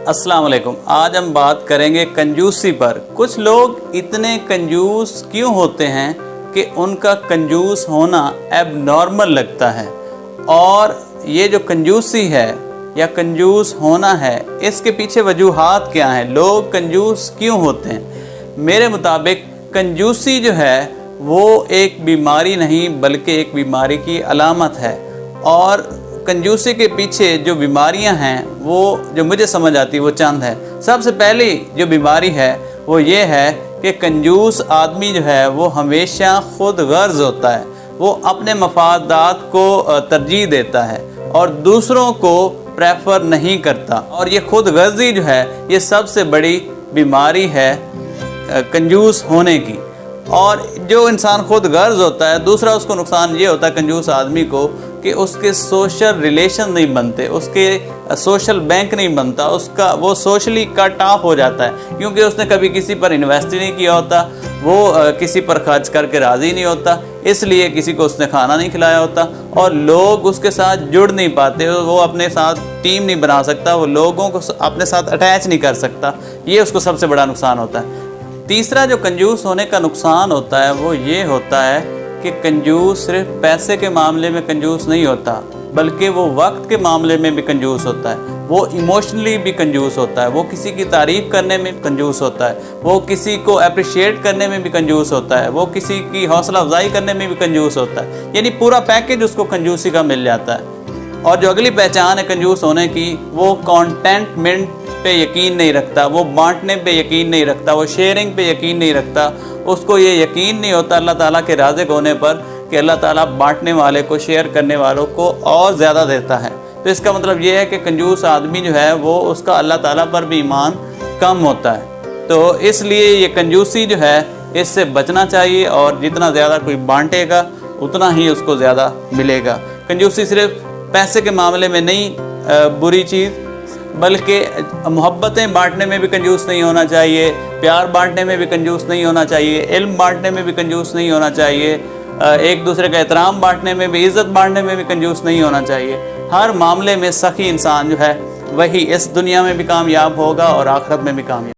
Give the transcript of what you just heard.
السلام علیکم۔ آج ہم بات کریں گے کنجوسی پر۔ کچھ لوگ اتنے کنجوس کیوں ہوتے ہیں کہ ان کا کنجوس ہونا ایب نارمل لگتا ہے، اور یہ جو کنجوسی ہے یا کنجوس ہونا ہے، اس کے پیچھے وجوہات کیا ہیں؟ لوگ کنجوس کیوں ہوتے ہیں؟ میرے مطابق کنجوسی جو ہے وہ ایک بیماری نہیں بلکہ ایک بیماری کی علامت ہے، اور کنجوسی کے پیچھے جو بیماریاں ہیں وہ جو مجھے سمجھ آتی وہ چند ہے۔ سب سے پہلی جو بیماری ہے وہ یہ ہے کہ کنجوس آدمی جو ہے وہ ہمیشہ خود غرض ہوتا ہے، وہ اپنے مفادات کو ترجیح دیتا ہے اور دوسروں کو پریفر نہیں کرتا، اور یہ خود غرضی جو ہے یہ سب سے بڑی بیماری ہے کنجوس ہونے کی۔ اور جو انسان خود غرض ہوتا ہے، دوسرا اس کو نقصان یہ ہوتا ہے کنجوس آدمی کو کہ اس کے سوشل ریلیشن نہیں بنتے، اس کے سوشل بینک نہیں بنتا، وہ سوشلی کٹ آف ہو جاتا ہے، کیونکہ اس نے کبھی کسی پر انویسٹ نہیں کیا ہوتا، وہ کسی پر خرچ کر کے راضی نہیں ہوتا، اس لیے کسی کو اس نے کھانا نہیں کھلایا ہوتا، اور لوگ اس کے ساتھ جڑ نہیں پاتے، وہ اپنے ساتھ ٹیم نہیں بنا سکتا، وہ لوگوں کو اپنے ساتھ اٹیچ نہیں کر سکتا، یہ اس کو سب سے بڑا نقصان ہوتا ہے۔ تیسرا جو کنجوس ہونے کا نقصان ہوتا ہے وہ یہ ہوتا ہے کہ کنجوس صرف پیسے کے معاملے میں کنجوس نہیں ہوتا، بلکہ وہ وقت کے معاملے میں بھی کنجوس ہوتا ہے، وہ ایموشنلی بھی کنجوس ہوتا ہے، وہ کسی کی تعریف کرنے میں کنجوس ہوتا ہے، وہ کسی کو اپریشیٹ کرنے میں بھی کنجوس ہوتا ہے، وہ کسی کی حوصلہ افزائی کرنے میں بھی کنجوس ہوتا ہے، یعنی پورا پیکج اس کو کنجوسی کا مل جاتا ہے۔ اور جو اگلی پہچان ہے کنجوس ہونے کی، وہ کانٹینٹمنٹ پہ یقین نہیں رکھتا، وہ بانٹنے پہ یقین نہیں رکھتا، وہ شیئرنگ پہ یقین نہیں رکھتا، اس کو یہ یقین نہیں ہوتا اللہ تعالیٰ کے رازق ہونے پر کہ اللہ تعالیٰ بانٹنے والے کو، شیئر کرنے والوں کو اور زیادہ دیتا ہے۔ تو اس کا مطلب یہ ہے کہ کنجوس آدمی جو ہے وہ اس کا اللہ تعالیٰ پر بھی ایمان کم ہوتا ہے۔ تو اس لیے یہ کنجوسی جو ہے اس سے بچنا چاہیے، اور جتنا زیادہ کوئی بانٹے گا اتنا ہی اس کو زیادہ ملے گا۔ کنجوسی صرف پیسے کے معاملے میں نہیں بری چیز، بلکہ محبتیں بانٹنے میں بھی کنجوس نہیں ہونا چاہیے، پیار بانٹنے میں بھی کنجوس نہیں ہونا چاہیے، علم بانٹنے میں بھی کنجوس نہیں ہونا چاہیے، ایک دوسرے کا احترام بانٹنے میں بھی، عزت بانٹنے میں بھی کنجوس نہیں ہونا چاہیے۔ ہر معاملے میں سخی انسان جو ہے وہی اس دنیا میں بھی کامیاب ہوگا اور آخرت میں بھی کامیاب۔